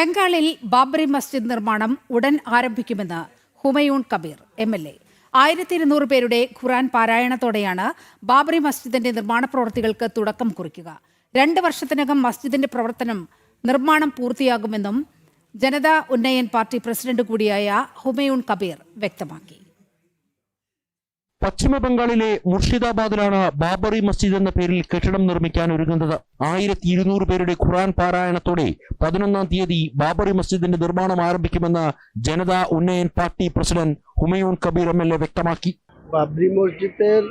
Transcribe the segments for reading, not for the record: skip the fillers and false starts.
ബംഗാളിൽ ബാബറി മസ്ജിദ് നിർമ്മാണം ഉടൻ ആരംഭിക്കുമെന്ന് ഹുമയൂൺ കബീർ MLA. 1200 പേരുടെ ഖുർആൻ പാരായണത്തോടെയാണ് ബാബറി മസ്ജിദിന്റെ നിർമ്മാണ പ്രവൃത്തികൾക്ക് തുടക്കം കുറിക്കുക. 2 വർഷത്തിനകം മസ്ജിദിന്റെ നിർമ്മാണം പൂർത്തിയാകുമെന്നും ജനതാ ഉന്നയൻ പാർട്ടി പ്രസിഡന്റ് കൂടിയായ ഹുമയൂൺ കബീർ വ്യക്തമാക്കി. പശ്ചിമ ബംഗാളിലെ മുർഷിദാബാദിലാണ് ബാബറി മസ്ജിദ് എന്ന പേരിൽ കെട്ടിടം നിർമ്മിക്കാൻ ഒരുങ്ങുന്നത്. 1200 പേരുടെ ഖുർആൻ പാരായണത്തോടെ 11-ാം തീയതി ബാബറി മസ്ജിദിന്റെ നിർമ്മാണം ആരംഭിക്കുമെന്ന് Janata Unnayan party president Humayun Kabir MLA വ്യക്തമാക്കി. বাবরি মসজিদের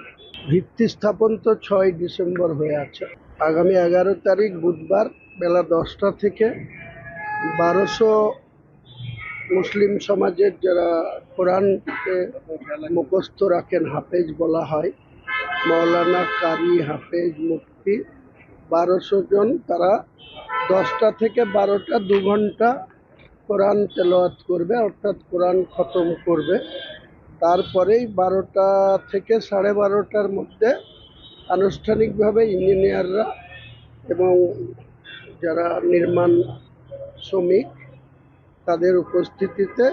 ভিত্তি স্থাপন তো 6 ডিসেম্বর হয়ে আছে। আগামী 11 তারিখ বুধবার বেলা 10টা থেকে 1200 মুসলিম সমাজের যারা কোরআনকে মুখস্থ রাখেন, হাফেজ বলা হয়, মৌলানা, কারি, হাফেজ, মুফতি 1200 জন, তারা 10টা থেকে 12টা 2 ঘন্টা কোরআন তেলাওয়াত করবে, অর্থাৎ কোরআন খতম করবে। তারপরেই 12টা থেকে 12:30টার মধ্যে আনুষ্ঠানিকভাবে ইঞ্জিনিয়াররা এবং যারা নির্মাণ শ্রমিক তাদের উপস্থিতিতে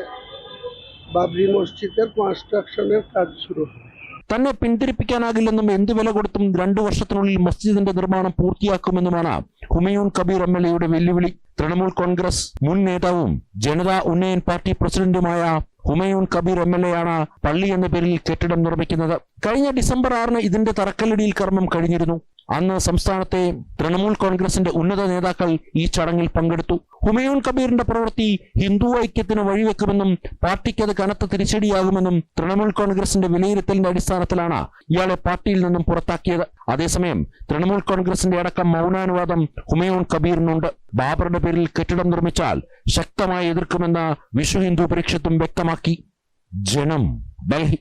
ബാബറി മസ്ജിദിന്റെ കൺസ്ട്രക്ഷന്റെ കാজ ശുരു হয়. തന്നെ പിന്തിരിപ്പിക്കാനാകില്ലെന്നും എന്ത് വില കൊടുത്തും 2 വർഷത്തിനുള്ളിൽ മസ്ജിദിന്റെ നിർമ്മാണം പൂർത്തിയാക്കുമെന്നുമാണ് ഹുമയൂൺ കബീർ MLAയുടെ വെല്ലുവിളി. തൃണമൂൽ കോൺഗ്രസ് മുൻ നേതാവും ജനതാ ഉന്നയൻ പാർട്ടി പ്രസിഡന്റുമായ ഹുമയൂൺ കബീർ MLA ആണ് പള്ളി എന്ന പേരിൽ കെട്ടിടം നിർമ്മിക്കുന്നത്. കഴിഞ്ഞ ഡിസംബർ 6-ന് ഇതിന്റെ തറക്കല്ലിടൽ കർമ്മം കഴിഞ്ഞിരുന്നു. അന്ന് സംസ്ഥാനത്തെ തൃണമൂൽ കോൺഗ്രസിന്റെ ഉന്നത നേതാക്കൾ ഈ ചടങ്ങിൽ പങ്കെടുത്തു. ഹുമയൂൺ കബീറിന്റെ പ്രവൃത്തി ഹിന്ദു ഐക്യത്തിന് വഴിവെക്കുമെന്നും പാർട്ടിക്ക് അത് കനത്ത തിരിച്ചടിയാകുമെന്നും തൃണമൂൽ കോൺഗ്രസിന്റെ വിലയിരുത്തലിന്റെ അടിസ്ഥാനത്തിലാണ് ഇയാളെ പാർട്ടിയിൽ നിന്നും പുറത്താക്കിയത്. അതേസമയം തൃണമൂൽ കോൺഗ്രസിന്റെ അടക്കം മൗനാനുവാദം ഹുമയൂൺ കബീറിനുണ്ട്. ബാബറുടെ പേരിൽ കെട്ടിടം നിർമ്മിച്ചാൽ ശക്തമായി എതിർക്കുമെന്ന് വിശ്വ ഹിന്ദു പരിഷത്തും വ്യക്തമാക്കി. ജനം, ഡൽഹി.